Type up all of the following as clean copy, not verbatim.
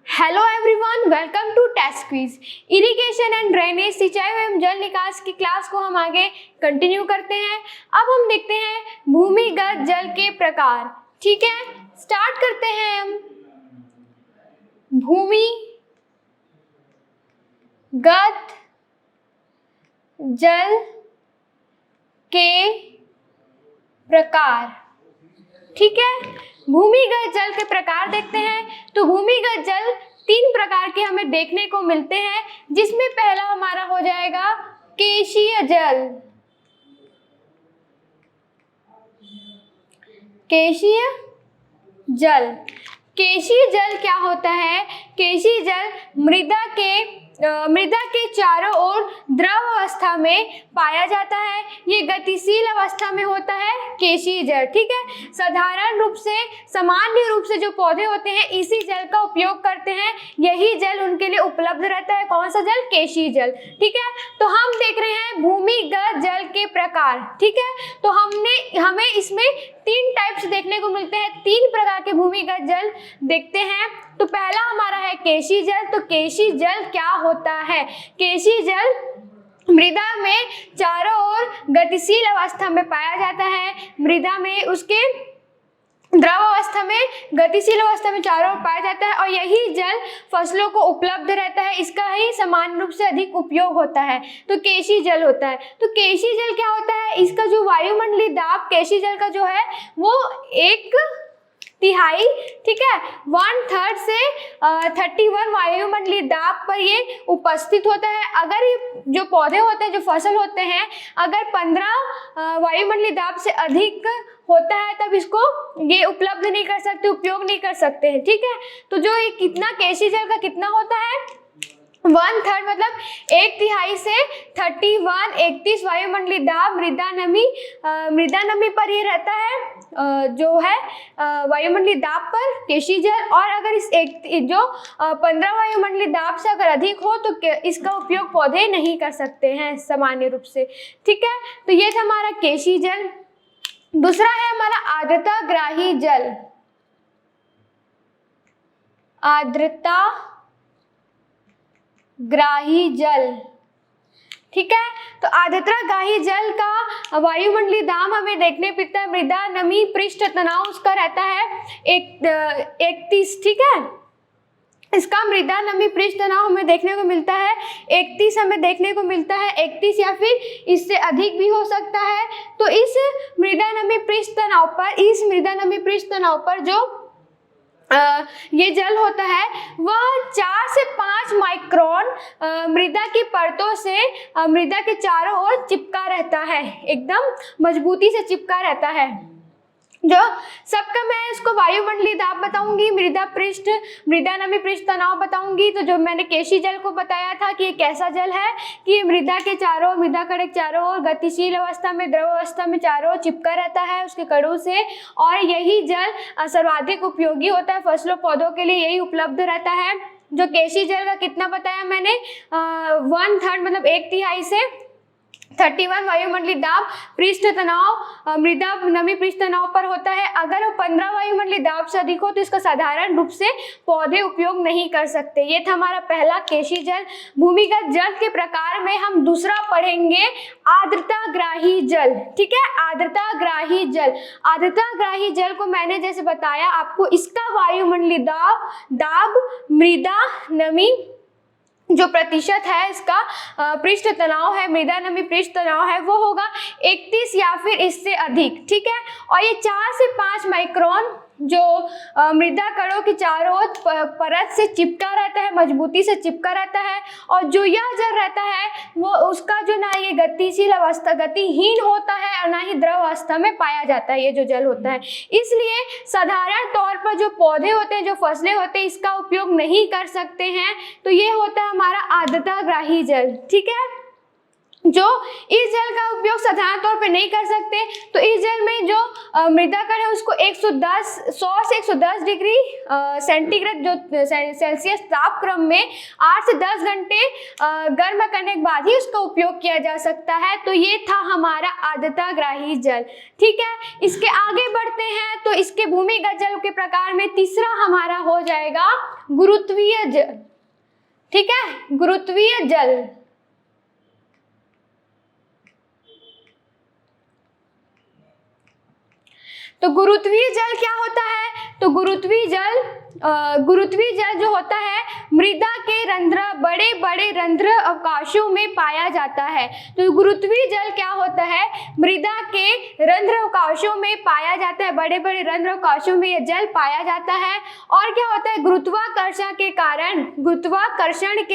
Hello everyone, welcome to test quiz. Irrigation and drainage, सिंचाई एवं जल निकास की क्लास को हम आगे कंटिन्यू करते हैं। अब हम देखते हैं भूमिगत जल के प्रकार। ठीक है, स्टार्ट करते हैं हम। भूमिगत जल के प्रकार। ठीक है, भूमिगत जल के प्रकार देखते हैं। तो भूमिगत जल 3 प्रकार के हमें देखने को मिलते हैं, जिसमें पहला हमारा हो जाएगा केशीय जल। केशीय जल, केशीय जल क्या होता है? केशीय जल मृदा के चारों ओर द्रव अवस्था में पाया जाता है। ये गतिशील अवस्था में होता है केशीय जल। ठीक है, साधारण रूप से, सामान्य रूप से जो पौधे होते हैं इसी जल का उपयोग करते हैं। यही जल उनके लिए उपलब्ध रहता है। कौन सा जल? केशीय जल। ठीक है, तो हम देख रहे हैं भूमिगत जल के प्रकार। ठीक है, तो हमें इसमें 3 टाइप्स देखने को मिलते हैं। 3 प्रकार के भूमिगत जल देखते हैं। तो पहला हमारा है केशीय जल। तो केशीय जल क्या होता है? केशीय जल मृदा में चारों ओर गतिशील अवस्था में पाया जाता है। मृदा में उसके द्रव अवस्था में, गतिशील अवस्था में चारों ओर पाया जाता है, और यही जल फसलों को उपलब्ध रहता है। इसका ही समान रूप से अधिक उपयोग होता है, तो केशीय जल होता है। तो केशीय जल क्या होता है? इसका जो वायुमंडलीय दाब केशीय जल का जो है वो 1/3, ठीक है, 1/3 से 31 वायुमंडलीय दाब पर ये उपस्थित होता है। अगर ये जो पौधे होते हैं, जो फसल होते हैं, अगर 15 वायुमंडलीय दाब से अधिक होता है तब इसको ये उपलब्ध नहीं कर सकते, उपयोग नहीं कर सकते हैं। ठीक है, तो जो ये कितना केशीय जल का कितना होता है? 1/3 मतलब 1/3 से 31 वायुमंडलीय दाब मृदा नमी पर ये रहता है, जो है वायुमंडलीय दाब पर केशीय जल। और अगर इस 15 वायुमंडलीय दाब से अगर अधिक हो तो इसका उपयोग पौधे नहीं कर सकते हैं सामान्य रूप से। ठीक है, तो ये था हमारा केशीय जल। दूसरा है हमारा आर्द्रताग्राही जल। आर्द्रताग्राही जल, ठीक है, तो आर्द्रताग्राही जल का वायुमंडलीय दाब हमें देखने मिलता है। मृदा नमी पृष्ठ तनाव उसका रहता है 31। ठीक है, इसका मृदा नमी पृष्ठ तनाव हमें देखने को मिलता है 31, हमें देखने को मिलता है 31, या फिर इससे अधिक भी हो सकता है। तो इस मृदा नमी पृष्ठ तनाव पर जो ये जल होता है वह 4 से 5 माइक्रोन मृदा की परतों से मृदा के चारों ओर चिपका रहता है, एकदम मजबूती से चिपका रहता है। जो सबका मैं इसको वायुमंडलीय दाब बताऊंगी, मृदा नमी पृष्ठ तनाव बताऊंगी। तो जो मैंने केशीय जल को बताया था कि ये कैसा जल है कि मृदा के चारों, मृदा कण के चारों ओर गतिशील अवस्था में, द्रव अवस्था में चारों ओर चिपका रहता है उसके कणों से, और यही जल सर्वाधिक उपयोगी होता है फसलों पौधों के लिए, यही उपलब्ध रहता है। जो केशीय जल का कितना बताया मैंने? 1/3 मतलब 1/3 से 31 वायुमंडलीय दाब पृष्ठ तनाव मृदा नमी पृष्ठ तनाव पर होता है। अगर वो 15 वायुमंडलीय दाब से अधिक हो तो इसका साधारण रूप से पौधे उपयोग नहीं कर सकते। ये था हमारा पहला केशीय जल। भूमिगत जल के प्रकार में हम दूसरा पढ़ेंगे आर्द्रताग्राही जल। ठीक है, आर्द्रताग्राही जल। आर्द्रताग्राही जल को मैंने जैसे बताया आपको, इसका वायुमंडलीय दाब मृदा नमी जो प्रतिशत है, इसका पृष्ठ तनाव है, मृदा नमी पृष्ठ तनाव है, वो होगा 31 या फिर इससे अधिक। ठीक है, और ये 4 से 5 माइक्रोन जो मृदा कणों के चारों ओर परत से चिपका रहता है, मजबूती से चिपका रहता है। और जो यह जल रहता है वो उसका जो ना ये गतिशील अवस्था, गतिहीन होता है, और ना ही द्रव अवस्था में पाया जाता है ये जो जल होता है। इसलिए साधारण तौर पर जो पौधे होते हैं, जो फसलें होते हैं, इसका उपयोग नहीं कर सकते हैं। तो ये होता है हमारा आर्द्रताग्राही जल। ठीक है, जो इस जल का उपयोग साधारण तौर पे नहीं कर सकते, तो इस जल में जो मृदा कण है उसको 100 से 110 डिग्री सेंटीग्रेड जो सेल्सियस तापक्रम में 8 से 10 घंटे गर्म करने के बाद ही उसका उपयोग किया जा सकता है। तो ये था हमारा आर्द्रताग्राही जल। ठीक है, इसके आगे बढ़ते हैं तो इसके भूमिगत जल के प्रकार में तीसरा हमारा हो जाएगा गुरुत्वीय जल। ठीक है, गुरुत्वीय जल। तो गुरुत्वीय जल क्या होता है? तो गुरुत्वीय जल जो होता है मृदा के रंध्र, बड़े बड़े रंध्र अवकाशों में पाया जाता है। तो गुरुत्वीय जल क्या होता है? मृदा के रंध्र अवकाशों में पाया जाता है, बड़े बड़े रंध्र अवकाशों में यह जल पाया जाता है। और क्या होता है? गुरुत्वाकर्षण के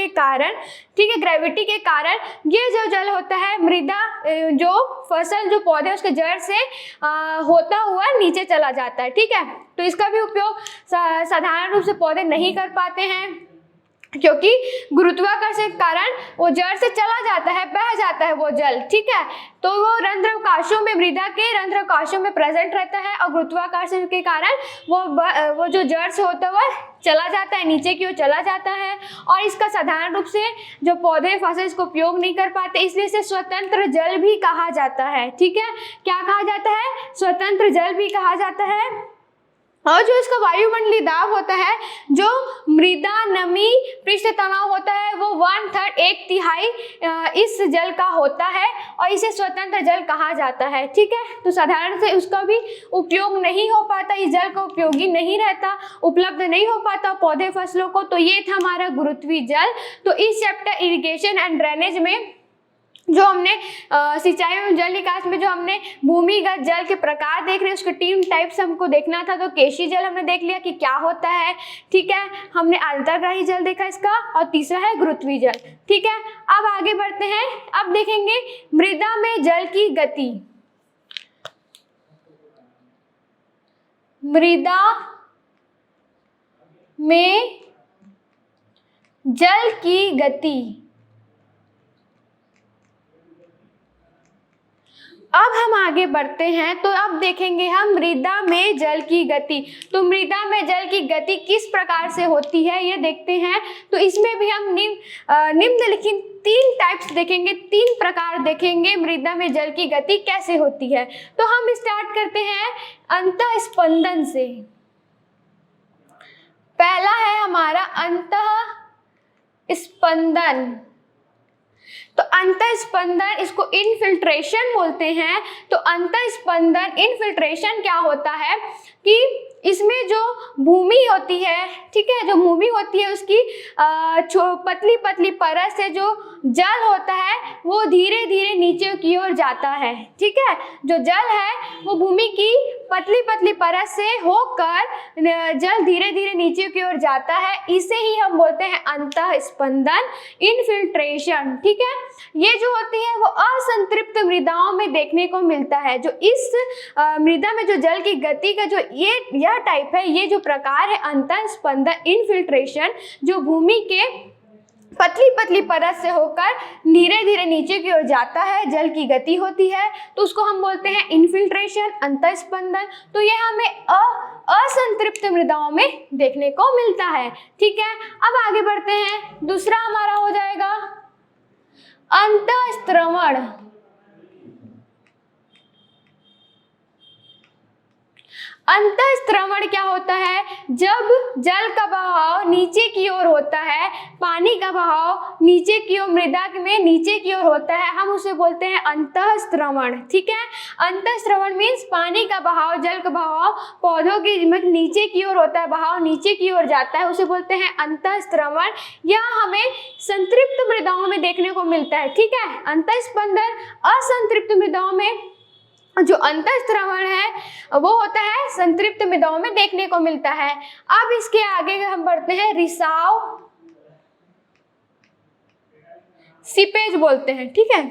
कारण, ठीक है, ग्रेविटी के कारण ये जो जल होता है मृदा, जो फसल, जो पौधे उसके जड़ से होता हुआ नीचे चला जाता है। ठीक है, तो इसका भी उपयोग साधारण रूप से पौधे नहीं कर पाते हैं, क्योंकि गुरुत्वाकर्षण के कारण वो जड़ से चला जाता है, बह जाता है वो जल। ठीक है, तो वो रंध्रावकाशों में, मृदा के रंध्रावकाशों में प्रेजेंट रहता है और गुरुत्वाकर्षण के कारण वो जो जड़ से होता हुआ चला जाता है, नीचे की ओर चला जाता है। और इसका साधारण रूप से जो पौधे फसल इसको उपयोग नहीं कर पाते, इसलिए इसे स्वतंत्र जल भी कहा जाता है। ठीक है, क्या कहा जाता है? स्वतंत्र जल भी कहा जाता है। और जो इसका वायुमंडलीय दाब होता है, जो मृदा नमी पृष्ठ तनाव होता है, वो 1/3 एक तिहाई इस जल का होता है और इसे स्वतंत्र जल कहा जाता है। ठीक है, तो साधारण से उसका भी उपयोग नहीं हो पाता, इस जल का उपयोगी नहीं रहता, उपलब्ध नहीं हो पाता पौधे फसलों को। तो ये था हमारा गुरुत्वीय जल। तो इस चैप्टर इरिगेशन एंड ड्रेनेज में जो हमने सिंचाई एवं जल निकास में जो हमने भूमिगत जल के प्रकार देख रहे हैं, उसके 3 टाइप्स हमको देखना था। तो केशी जल हमने देख लिया कि क्या होता है। ठीक है, हमने आर्द्रताग्राही जल देखा इसका, और तीसरा है गुरुत्वीय जल। ठीक है, अब आगे बढ़ते हैं। अब देखेंगे मृदा में जल की गति। मृदा में जल की गति। अब हम आगे बढ़ते हैं, तो अब देखेंगे हम मृदा में जल की गति। तो मृदा में जल की गति किस प्रकार से होती है ये देखते हैं। तो इसमें भी हम निम्नलिखित 3 टाइप्स देखेंगे, 3 प्रकार देखेंगे मृदा में जल की गति कैसे होती है। तो हम स्टार्ट करते हैं अंतःस्पंदन से। पहला है हमारा अंतःस्पंदन। तो अंतःस्पंदन, इसको इनफिल्ट्रेशन बोलते हैं। तो अंतःस्पंदन, इनफिल्ट्रेशन क्या होता है कि इसमें जो भूमि होती है, ठीक है, जो भूमि होती है उसकी पतली पतली परत से जो जल होता है वो धीरे धीरे नीचे की ओर जाता है। ठीक है, जो जल है वो भूमि की पतली पतली परत से होकर जल धीरे धीरे नीचे की ओर जाता है। इसे ही हम बोलते हैं अंतःस्पंदन, इनफिल्ट्रेशन। ठीक है, ये जो होती है वो असंतृप्त मृदाओं में देखने को मिलता है। जो इस मृदा में जो जल की गति का जो यह टाइप है, ये जो प्रकार है अंतःस्पंदन, इनफिल्ट्रेशन, जो भूमि के पतली पतली परत से होकर धीरे धीरे नीचे की ओर जाता है, जल की गति होती है, तो उसको हम बोलते हैं इनफिल्ट्रेशन, अंतःस्पंदन। तो यह हमें असंतृप्त मृदाओं में देखने को मिलता है। ठीक है, अब आगे बढ़ते हैं। दूसरा हमारा हो जाएगा अंतःस्त्रवण। अंतःस्त्रवण क्या होता है? जब जल का बहाव नीचे की ओर होता है, पानी का बहाव नीचे की ओर, मृदा में नीचे की ओर होता है, हम उसे बोलते हैं अंतःस्त्रवण। ठीक है, अंतःस्त्रवण मीन्स पानी का बहाव, जल का बहाव पौधों की नीचे की ओर होता है, बहाव नीचे की ओर जाता है, उसे बोलते हैं अंतःस्त्रवण। यह हमें संतृप्त मृदाओं में देखने को मिलता है। ठीक है, अंतःस्पंदन असंतृप्त मृदाओं में, जो अंतःस्त्रवण है वो होता है संतृप्त मृदाओं में देखने को मिलता है। अब इसके आगे हम बढ़ते हैं रिसाव, सीपेज बोलते हैं। ठीक है,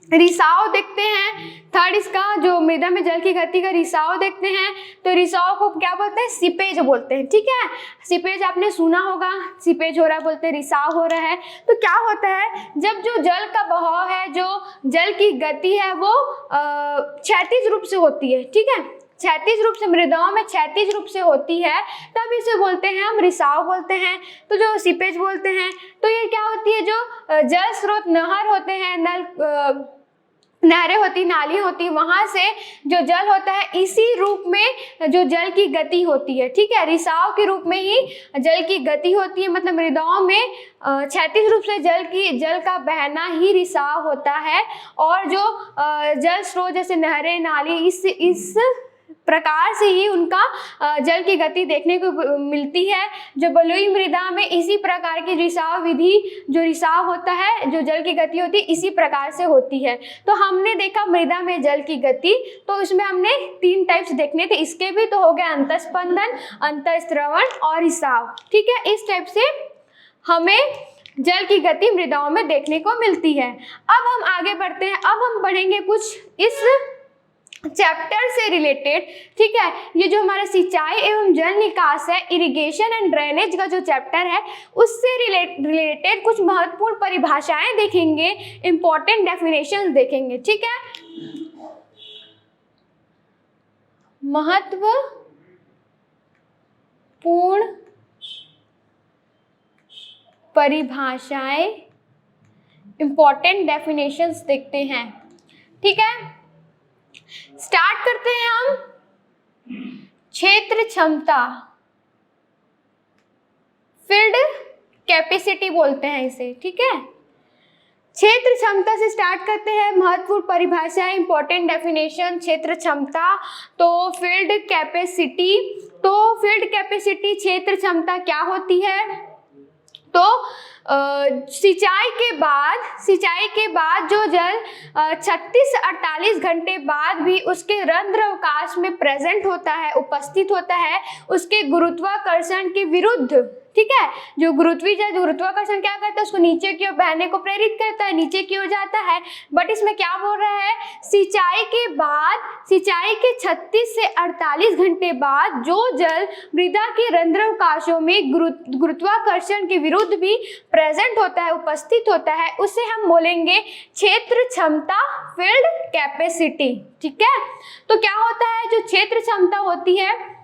रिसाव देखते हैं। थर्ड इसका जो मृदा में जल की गति का रिसाव देखते हैं, तो रिसाव को क्या बोलते हैं? सीपेज बोलते हैं। ठीक है, सीपेज आपने सुना होगा, सीपेज हो रहा है बोलते हैं, रिसाव हो रहा है। तो क्या होता है, जब जो जल का बहाव है, जो जल की गति है, वो क्षैतिज रूप से होती है। ठीक है, क्षैतिज रूप से, मृदाओं में क्षैतिज रूप से होती है, तब इसे बोलते हैं हम रिसाव बोलते हैं। तो जो सीपेज बोलते हैं, तो ये क्या होती है, जो जल स्रोत नहर होते हैं, नहरें होती, नाली होती, वहां से जो जल होता है, इसी रूप में जो जल की गति होती है। ठीक है, रिसाव के रूप में ही जल की गति होती है, मतलब मृदाओं में क्षैतिज रूप से जल का बहना ही रिसाव होता है। और जो जल स्रोत जैसे नहरें, नाली, इस प्रकार से ही उनका जल की गति देखने को मिलती है। जो बलुई मृदा में इसी प्रकार की रिसाव विधि, जो रिसाव होता है, जो जल की गति होती है, इसी प्रकार से होती है। तो हमने देखा मृदा में जल की गति, तो इसमें हमने 3 टाइप्स देखने थे, इसके भी तो हो गए अंतस्पंदन, अंतस्त्रवण और रिसाव। ठीक है, इस टाइप से हमें जल की गति मृदाओं में देखने को मिलती है। अब हम आगे बढ़ते हैं, अब हम पढ़ेंगे कुछ इस चैप्टर से रिलेटेड। ठीक है, ये जो हमारा सिंचाई एवं जल निकास है, इरिगेशन एंड ड्रेनेज का जो चैप्टर है, उससे रिलेटेड कुछ महत्वपूर्ण परिभाषाएं देखेंगे, इंपॉर्टेंट डेफिनेशंस देखेंगे। ठीक है, महत्वपूर्ण परिभाषाएं, इंपॉर्टेंट डेफिनेशंस देखते हैं। ठीक है, स्टार्ट करते हैं हम। क्षेत्र क्षमता, फील्ड कैपेसिटी बोलते हैं इसे। ठीक है, क्षेत्र क्षमता से स्टार्ट करते हैं। महत्वपूर्ण परिभाषा, इंपॉर्टेंट डेफिनेशन, क्षेत्र क्षमता, तो फील्ड कैपेसिटी। तो फील्ड कैपेसिटी, क्षेत्र क्षमता क्या होती है? तो सिंचाई के बाद जो जल 36-48 घंटे बाद भी उसके रंध्र अवकाश में प्रेजेंट होता है, उपस्थित होता है, उसके गुरुत्वाकर्षण के विरुद्ध। ठीक है, जो गुरुत्वाकर्षण क्या करता है, उसको नीचे की ओर बहने को प्रेरित करता है, नीचे की ओर जाता है। बट इसमें क्या बोल रहा है, सिंचाई के 36 से 48 घंटे बाद जो जल मृदा के रंध्र अवकाशों में गुरुत्वाकर्षण के विरुद्ध भी प्रेजेंट होता है, उपस्थित होता है, उसे हम बोलेंगे क्षेत्र क्षमता, फील्ड कैपेसिटी। ठीक है, तो क्या होता है, जो क्षेत्र क्षमता होती है,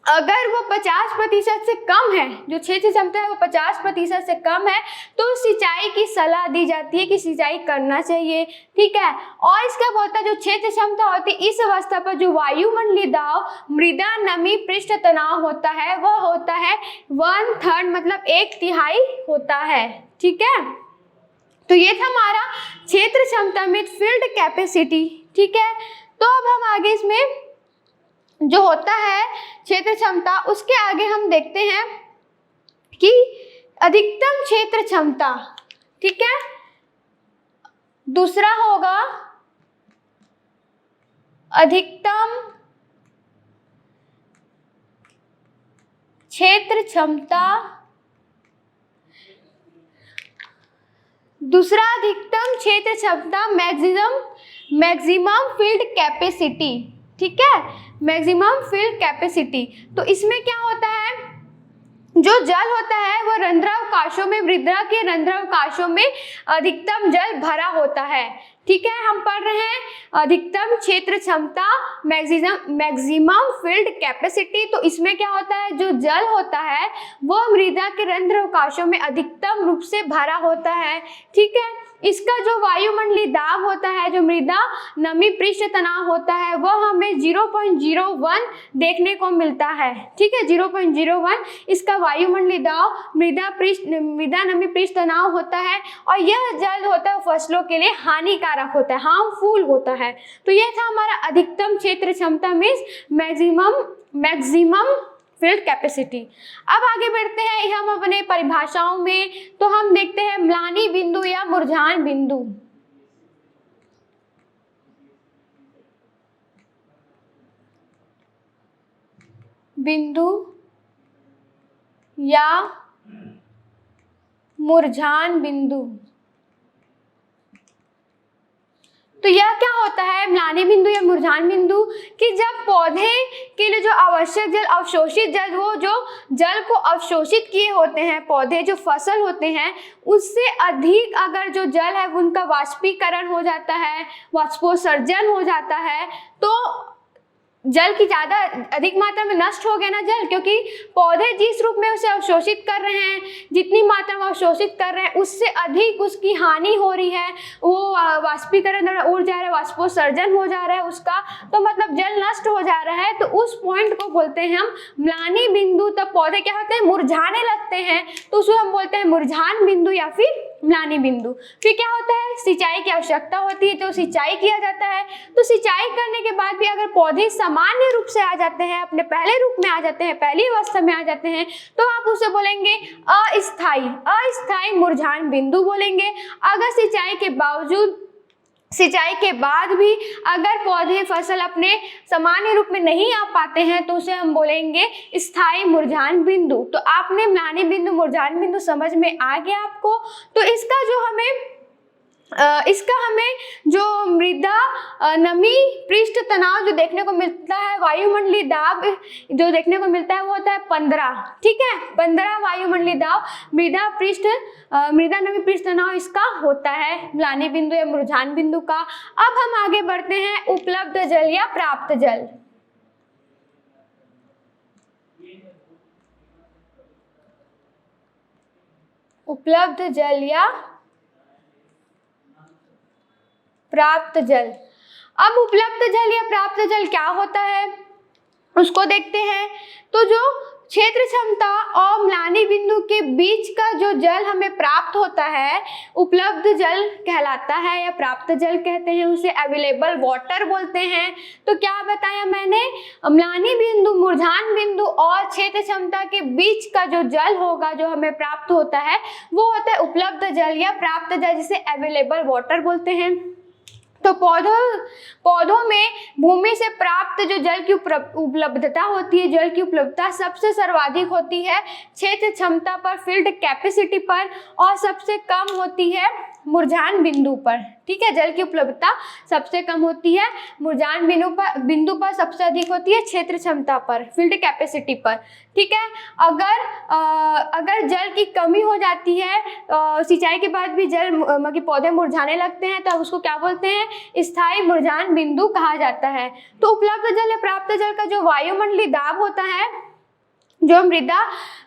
अगर वो 50% से कम है, जो क्षेत्र क्षमता है वो 50% से कम है, तो सिंचाई की सलाह दी जाती है कि सिंचाई करना चाहिए। ठीक है, और इसका बोलता है जो क्षेत्र क्षमता होती है, इस अवस्था पर जो वायुमंडलीय दाब, मृदा नमी, पृष्ठ तनाव होता है, वह होता है 1/3, मतलब 1/3 होता है। ठीक है, तो ये था हमारा क्षेत्र क्षमता में फील्ड कैपेसिटी। ठीक है, तो अब हम आगे इसमें जो होता है क्षेत्र क्षमता, उसके आगे हम देखते हैं कि अधिकतम क्षेत्र क्षमता। ठीक है, दूसरा होगा अधिकतम क्षेत्र क्षमता, दूसरा अधिकतम क्षेत्र क्षमता, मैक्सिमम फील्ड कैपेसिटी। ठीक है, मैक्सिमम फील्ड कैपेसिटी। तो इसमें क्या होता है, जो जल होता है वो रंध्रावकाशों में, मृदा के रंध्रावकाशों में अधिकतम जल भरा होता है। ठीक है, हम पढ़ रहे हैं अधिकतम क्षेत्र क्षमता, मैक्सिमम फील्ड कैपेसिटी। तो इसमें क्या होता है, जो जल होता है वो मृदा के रंध्रावकाशों में अधिकतम रूप से भरा होता है। ठीक है, इसका जो वायुमंडलीय दाब होता है, जो मृदा नमी पृष्ठ तनाव होता है, वह हमें 0.01 देखने को मिलता है। ठीक है, 0.01 इसका वायुमंडलीय दाब, मृदा नमी पृष्ठ तनाव होता है, और यह जल होता है फसलों के लिए हानिकारक होता है, हार्मफुल होता है। तो यह था हमारा अधिकतम क्षेत्र क्षमता में मैक्सिमम फील्ड कैपेसिटी। अब आगे बढ़ते हैं हम अपने परिभाषाओं में, तो हम देखते हैं म्लानी बिंदु या मुरझान बिंदु। बिंदु या मुरझान बिंदु। तो यह क्या होता है म्लानी बिंदु या मुरझान बिंदु, कि जब पौधे के लिए जो आवश्यक जल, अवशोषित जल, वो जो जल को अवशोषित किए होते हैं पौधे, जो फसल होते हैं, उससे अधिक अगर जो जल है उनका वाष्पीकरण हो जाता है, वाष्पोत्सर्जन हो जाता है, तो जल की ज़्यादा अधिक मात्रा में नष्ट हो गया ना जल, क्योंकि पौधे जिस रूप में उसे अवशोषित कर रहे हैं, जितनी मात्रा में अवशोषित कर रहे हैं उससे अधिक उसकी हानि हो रही है, वो वाष्पीकरण उड़ जा रहा है, वाष्पोत्सर्जन हो जा रहा है उसका, तो मतलब जल नष्ट हो जा रहा है, तो उस पॉइंट को बोलते हैं हम म्लानी बिंदु। तब पौधे क्या होते हैं, मुरझाने लगते हैं, तो उसको हम बोलते हैं मुरझान बिंदु या फिर म्लानी बिंदु। फिर क्या होता है, सिंचाई की आवश्यकता होती है, तो सिंचाई किया जाता है, तो सिंचाई करने के बाद भी अगर पौधे सामान्य रूप से आ जाते हैं, अपने पहले रूप में आ जाते हैं, पहली अवस्था में आ जाते हैं, तो आप उसे बोलेंगे अस्थायी मुरझान बिंदु बोलेंगे। अगर सिंचाई के बाद भी अगर पौधे फसल अपने सामान्य रूप में नहीं आ पाते हैं, तो उसे हम बोलेंगे स्थायी मुरझान बिंदु। तो आपने म्लानी बिंदु, मुरझान बिंदु समझ में आ गया आपको। तो इसका हमें जो मृदा नमी पृष्ठ तनाव जो देखने को मिलता है, वायुमंडलीय दाब जो देखने को मिलता है, वो होता है 15, ठीक है, 15 वायुमंडलीय दाब मृदा नमी पृष्ठ तनाव इसका होता है म्लानी बिंदु या मुरझान बिंदु का। अब हम आगे बढ़ते हैं उपलब्ध जल या प्राप्त जल। उपलब्ध जल या प्राप्त जल। अब उपलब्ध जल या प्राप्त जल क्या होता है उसको देखते हैं। तो जो क्षेत्र क्षमता और म्लानी बिंदु के बीच का जो जल हमें प्राप्त होता है, उपलब्ध जल कहलाता है या प्राप्त जल कहते हैं, उसे अवेलेबल वाटर बोलते हैं। तो क्या बताया मैंने, म्लानी बिंदु, मुरझान बिंदु और क्षेत्र क्षमता के बीच का जो जल होगा, जो हमें प्राप्त होता है, वो होता है उपलब्ध जल या प्राप्त जल, जिसे अवेलेबल वाटर बोलते हैं। तो पौधों में भूमि से प्राप्त जो जल की उपलब्धता होती है, जल की उपलब्धता सबसे सर्वाधिक होती है क्षेत्र क्षमता पर, फील्ड कैपेसिटी पर, और सबसे कम होती है मुरझान बिंदु पर, ठीक है। जल की उपलब्धता सबसे कम होती है मुरझान बिंदु पर सबसे अधिक होती है क्षेत्र क्षमता पर, फील्ड कैपेसिटी पर, ठीक है। अगर जल की कमी हो जाती है, सिंचाई के बाद भी जल पौधे मुरझाने लगते हैं, तो उसको क्या बोलते हैं, स्थायी मुरझान बिंदु कहा जाता है। तो उपलब्ध जल या प्राप्त जल का जो वायुमंडलीय दाब होता है, जो मृदा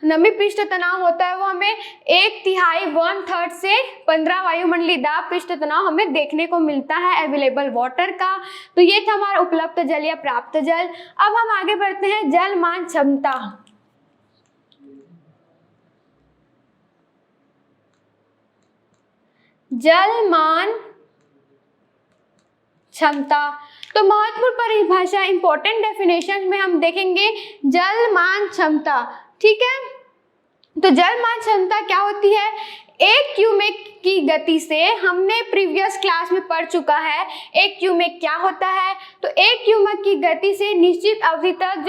नमी पृष्ठ तनाव होता है, वो हमें 1/3 से 15 वायुमंडलीय दाब पृष्ठ तनाव हमें देखने को मिलता है अवेलेबल वाटर का। तो ये था हमारा उपलब्ध जल या प्राप्त जल। अब हम आगे बढ़ते हैं जलमान क्षमता। जलमान क्षमता, तो महत्वपूर्ण परिभाषा, इंपॉर्टेंट डेफिनेशन में हम देखेंगे जलमान क्षमता, ठीक है। तो जलमान क्षमता क्या होती है, एक क्यूमेक की गति से, हमने प्रीवियस क्लास में पढ़ चुका है एक क्यूमेक क्या होता है। तो एक क्यूमेक की गति से निश्चित अवधि तक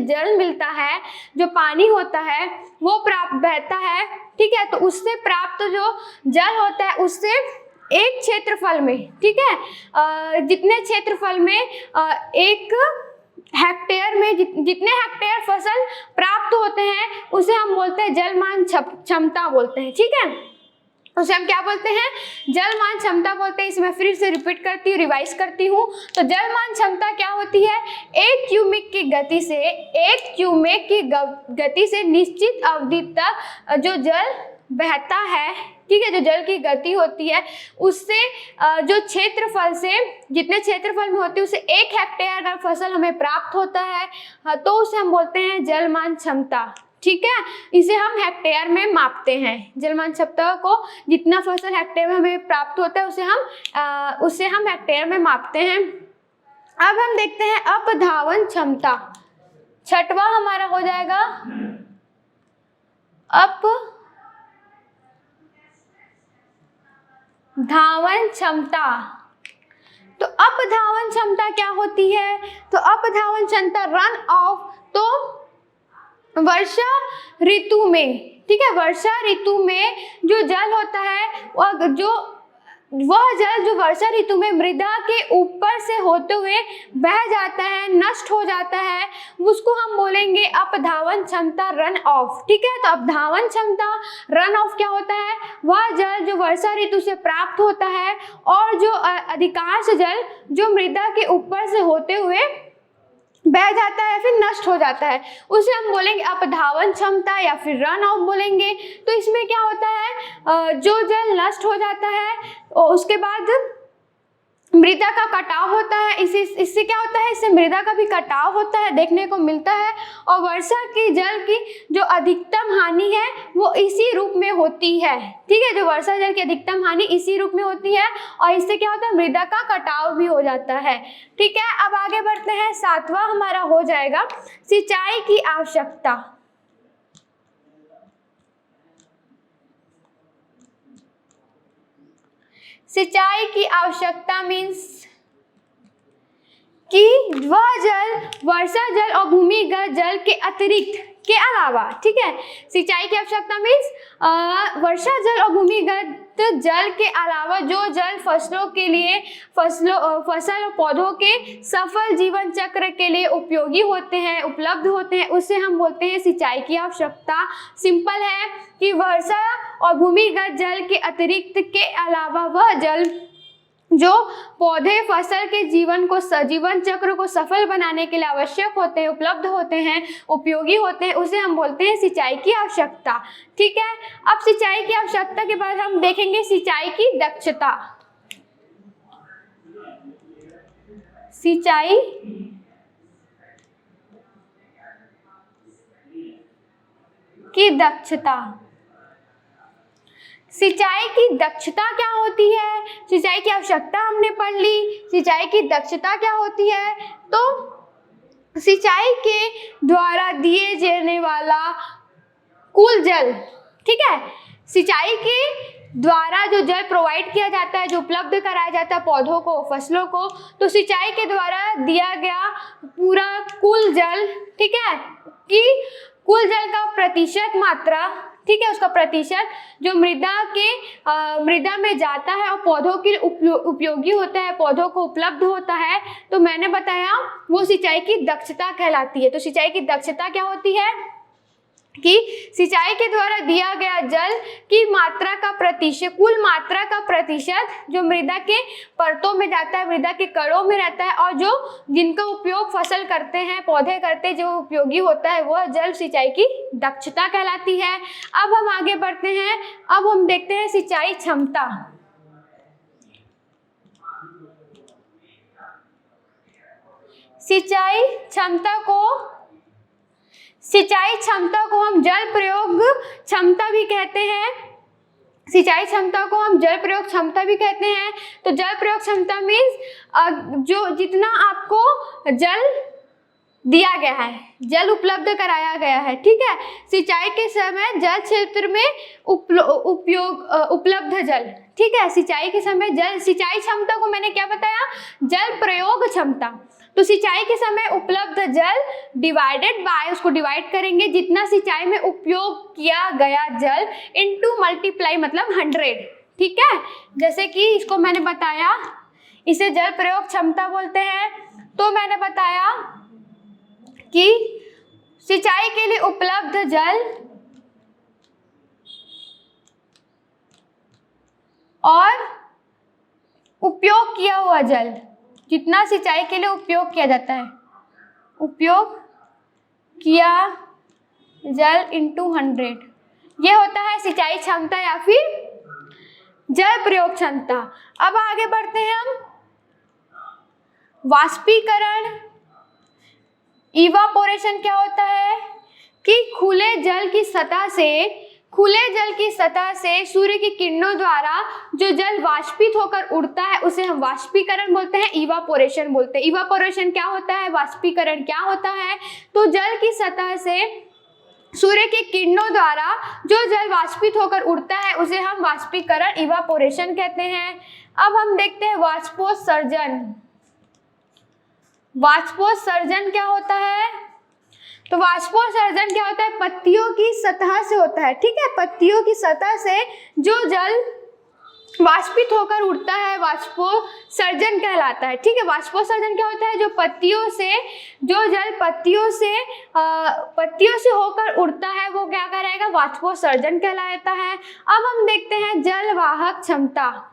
जल मिलता है, जो पानी होता है वो बहता है, ठीक है। तो उससे प्राप्त जो जल होता है, उससे एक क्षेत्रफल में, ठीक है, जितने क्षेत्रफल में एक हेक्टेयर में जितने हेक्टेयर फसल प्राप्त होते हैं, उसे हम बोलते हैं जलमान क्षमता बोलते हैं, ठीक है। उसे हम क्या बोलते हैं, जलमान क्षमता बोलते हैं। इसे मैं फिर से रिपीट करती हूँ, रिवाइज करती हूँ। तो जलमान क्षमता क्या होती है, एक क्यूमेक की गति से निश्चित अवधि तक जो जल बहता है, ठीक है, जो जल की गति होती है, उससे जो क्षेत्रफल से, जितने क्षेत्रफल में होती है, उसे 1 हेक्टेयर अगर फसल हमें प्राप्त होता है, तो उसे हम बोलते हैं जलमान क्षमता, ठीक है। इसे हम हेक्टेयर में मापते हैं। जलमान क्षमता को जितना फसल हेक्टेयर में हमें प्राप्त होता है, उसे हम हेक्टेयर में मापते हैं। अब हम देखते हैं अपधावन क्षमता। छठवां हमारा हो जाएगा अपधावन क्षमता। तो अपधावन क्षमता क्या होती है, तो अपधावन क्षमता रन ऑफ, तो वर्षा ऋतु में, ठीक है, वर्षा ऋतु में जो जल होता है, वो जो वह जल जो वर्षा ऋतु में मृदा के ऊपर से होते हुए बह जाता है, नष्ट हो जाता है, उसको हम बोलेंगे अपधावन क्षमता, रन ऑफ। ठीक है, तो अपधावन क्षमता, रन ऑफ क्या होता है? वह जल जो वर्षा ऋतु से प्राप्त होता है और जो अधिकांश जल जो मृदा के ऊपर से होते हुए बह जाता है फिर नष्ट हो जाता है, उसे हम बोलेंगे अपधावन क्षमता या फिर रन ऑफ बोलेंगे। तो इसमें क्या होता है, जो जल नष्ट हो जाता है और उसके बाद मृदा का कटाव होता है, इससे क्या होता है, इससे मृदा का भी कटाव होता है, देखने को मिलता है। और वर्षा की जल की जो अधिकतम हानि है वो इसी रूप में होती है। ठीक है, जो वर्षा जल की अधिकतम हानि इसी रूप में होती है और इससे क्या होता है, मृदा का कटाव भी हो जाता है। ठीक है, अब आगे बढ़ते हैं, 7वां हमारा हो जाएगा सिंचाई की आवश्यकता। सिंचाई की आवश्यकता मीन्स कि वह जल वर्षा जल और भूमिगत जल के अतिरिक्त के अलावा, ठीक है, सिंचाई की आवश्यकता मीन्स वर्षा जल और भूमिगत जल के अलावा जो जल फसलों के लिए फसल और पौधों के सफल जीवन चक्र के लिए उपयोगी होते हैं, उपलब्ध होते हैं, उसे हम बोलते हैं सिंचाई की आवश्यकता। सिंपल है कि वर्षा और भूमिगत जल के अतिरिक्त के अलावा वह जल जो पौधे फसल के जीवन चक्र को सफल बनाने के लिए आवश्यक होते हैं, उपलब्ध होते हैं, उपयोगी होते हैं, उसे हम बोलते हैं सिंचाई की आवश्यकता। ठीक है, अब सिंचाई की आवश्यकता के बाद हम देखेंगे सिंचाई की दक्षता। सिंचाई की दक्षता, सिंचाई की दक्षता क्या होती है? सिंचाई की आवश्यकता हमने पढ़ ली, सिंचाई की दक्षता क्या होती है? तो सिंचाई के द्वारा दिए जाने वाला कुल जल, ठीक है, सिंचाई के द्वारा जो जल प्रोवाइड किया जाता है, जो उपलब्ध कराया जाता है पौधों को, फसलों को, तो सिंचाई के द्वारा दिया गया पूरा कुल जल, ठीक है, कि कुल जल का प्रतिशत मात्रा, ठीक है, उसका प्रतिशत जो मृदा में जाता है और पौधों के उपयोगी होता है, पौधों को उपलब्ध होता है, तो मैंने बताया वो सिंचाई की दक्षता कहलाती है। तो सिंचाई की दक्षता क्या होती है कि सिंचाई के द्वारा दिया गया जल की मात्रा का प्रतिशत, कुल मात्रा का प्रतिशत जो मृदा के परतों में जाता है, मृदा के कणों में रहता है और जो जिनका उपयोग फसल करते हैं, पौधे करते हैं, जो उपयोगी होता है, वह जल सिंचाई की दक्षता कहलाती है। अब हम आगे बढ़ते हैं, अब हम देखते हैं सिंचाई क्षमता। सिंचाई क्षमता को हम जल प्रयोग क्षमता भी कहते हैं। सिंचाई क्षमता को हम जल प्रयोग क्षमता भी कहते हैं। तो जल प्रयोग क्षमता मीन्स जो जितना आपको जल दिया गया है, जल उपलब्ध कराया गया है, ठीक है, सिंचाई के समय जल क्षेत्र में उपलब्ध जल, ठीक है, सिंचाई के समय जल, सिंचाई क्षमता को मैंने क्या बताया, जल प्रयोग क्षमता। तो सिंचाई के समय उपलब्ध जल डिवाइडेड बाय, उसको डिवाइड करेंगे जितना सिंचाई में उपयोग किया गया जल इनटू मल्टीप्लाई मतलब 100, ठीक है, जैसे कि इसको मैंने बताया, इसे जल प्रयोग क्षमता बोलते हैं। तो मैंने बताया कि सिंचाई के लिए उपलब्ध जल और उपयोग किया हुआ जल, जितना सिंचाई के लिए उपयोग किया जाता है, उपयोग किया जल इंटू 100, यह होता है सिंचाई क्षमता या फिर जल प्रयोग क्षमता। अब आगे बढ़ते हैं हम, वाष्पीकरण, इवापोरेशन क्या होता है कि खुले जल की सतह से सूर्य की किरणों द्वारा जो जल वाष्पित होकर उड़ता है उसे हम वाष्पीकरण बोलते हैं, इवापोरेशन बोलते हैं। इवापोरेशन क्या होता है, वाष्पीकरण क्या होता है, तो जल की सतह से सूर्य की किरणों द्वारा जो जल वाष्पित होकर उड़ता है उसे हम वाष्पीकरण, इवापोरेशन कहते हैं। अब हम देखते हैं वाष्पोत्सर्जन। वाष्पोत्सर्जन क्या होता है, तो वाष्पोत्सर्जन क्या होता है, पत्तियों की सतह से होता है, ठीक है, पत्तियों की सतह से जो जल वाष्पित होकर उड़ता है, वाष्पोत्सर्जन कहलाता है। ठीक है, वाष्पोत्सर्जन क्या होता है? जो जो जल पत्तियों से होकर उड़ता है वो क्या कहलाएगा? वाष्पोत्सर्जन कहलाता है। अब हम देखते हैं जलवाहक क्षमता।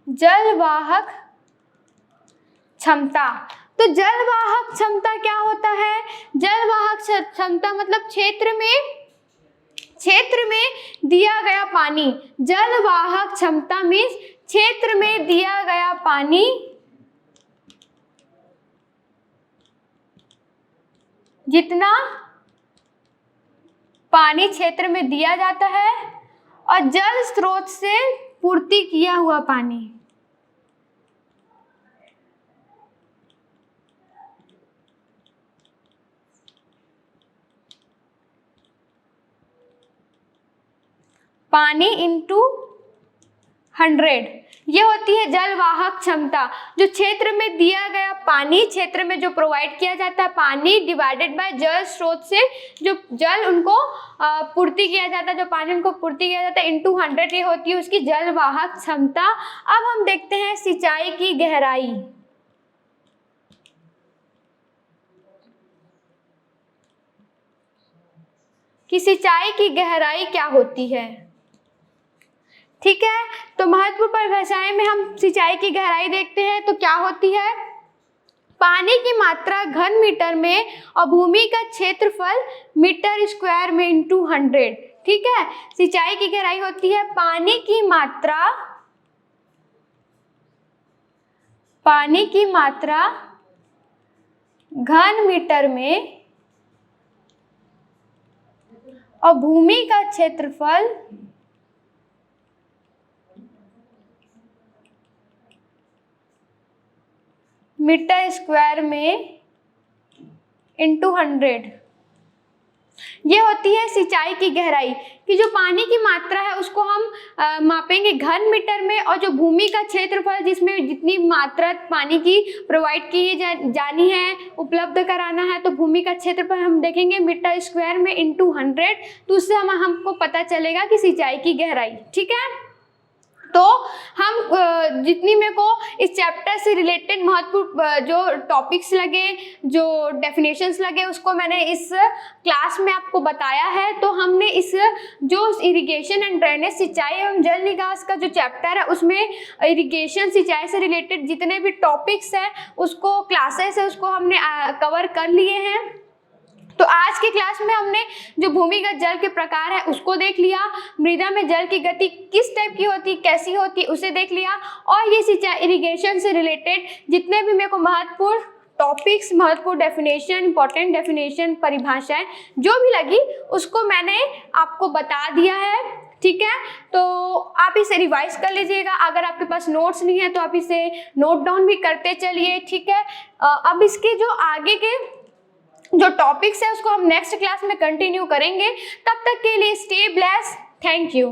जलवाहक क्षमता, तो जलवाहक क्षमता क्या होता है? जलवाहक क्षमता मतलब क्षेत्र में दिया गया पानी। जलवाहक क्षमता मीन्स क्षेत्र में दिया गया पानी जितना पानी क्षेत्र में दिया जाता है और जल स्रोत से पूर्ति किया हुआ पानी। पानी इंटू 100, ये होती है जलवाहक क्षमता। जो क्षेत्र में दिया गया पानी, क्षेत्र में जो प्रोवाइड किया जाता है पानी डिवाइडेड बाय जल स्रोत से जो जल उनको पूर्ति किया जाता है, जो पानी उनको पूर्ति किया जाता है इंटू 100, ये होती है उसकी जलवाहक क्षमता। अब हम देखते हैं सिंचाई की गहराई। कि सिंचाई की गहराई क्या होती है। ठीक है, तो महत्वपूर्ण परिभाषाएं में हम सिंचाई की गहराई देखते हैं तो क्या होती है? पानी की मात्रा घन मीटर में और भूमि का क्षेत्रफल मीटर स्क्वायर में इंटू 100। ठीक है, सिंचाई की गहराई होती है पानी की मात्रा घन मीटर में और भूमि का क्षेत्रफल मीटर स्क्वायर में इंटू 100। ये होती है सिंचाई की गहराई कि जो पानी की मात्रा है उसको हम मापेंगे घन मीटर में, और जो भूमि का क्षेत्रफल जिसमें जितनी मात्रा पानी की प्रोवाइड की जानी है, उपलब्ध कराना है, तो भूमि का क्षेत्रफल हम देखेंगे मीटर स्क्वायर में इंटू 100। तो उससे हमको पता चलेगा कि सिंचाई की गहराई। ठीक है, तो हम जितनी मेरे को इस चैप्टर से रिलेटेड महत्वपूर्ण जो टॉपिक्स लगे, जो डेफिनेशंस लगे, उसको मैंने इस क्लास में आपको बताया है। तो हमने इस जो इरिगेशन एंड ड्रेनेज, सिंचाई एवं जल निकास का जो चैप्टर है उसमें इरिगेशन सिंचाई से रिलेटेड जितने भी टॉपिक्स हैं उसको क्लासेस है उसको हमने कवर कर लिए हैं। तो आज की क्लास में हमने जो भूमिगत जल के प्रकार है उसको देख लिया, मृदा में जल की गति किस टाइप की होती, कैसी होती, उसे देख लिया, और ये सिंचाई इरिगेशन से रिलेटेड जितने भी मेरे को महत्वपूर्ण टॉपिक्स, महत्वपूर्ण डेफिनेशन, इंपॉर्टेंट डेफिनेशन, परिभाषाएं जो भी लगी उसको मैंने आपको बता दिया है। ठीक है, तो आप इसे रिवाइज कर लीजिएगा। अगर आपके पास नोट्स नहीं है तो आप इसे नोट डाउन भी करते चलिए। ठीक है, अब इसके जो आगे के जो टॉपिक्स है उसको हम नेक्स्ट क्लास में कंटिन्यू करेंगे। तब तक के लिए स्टे ब्लेस्ड, थैंक यू।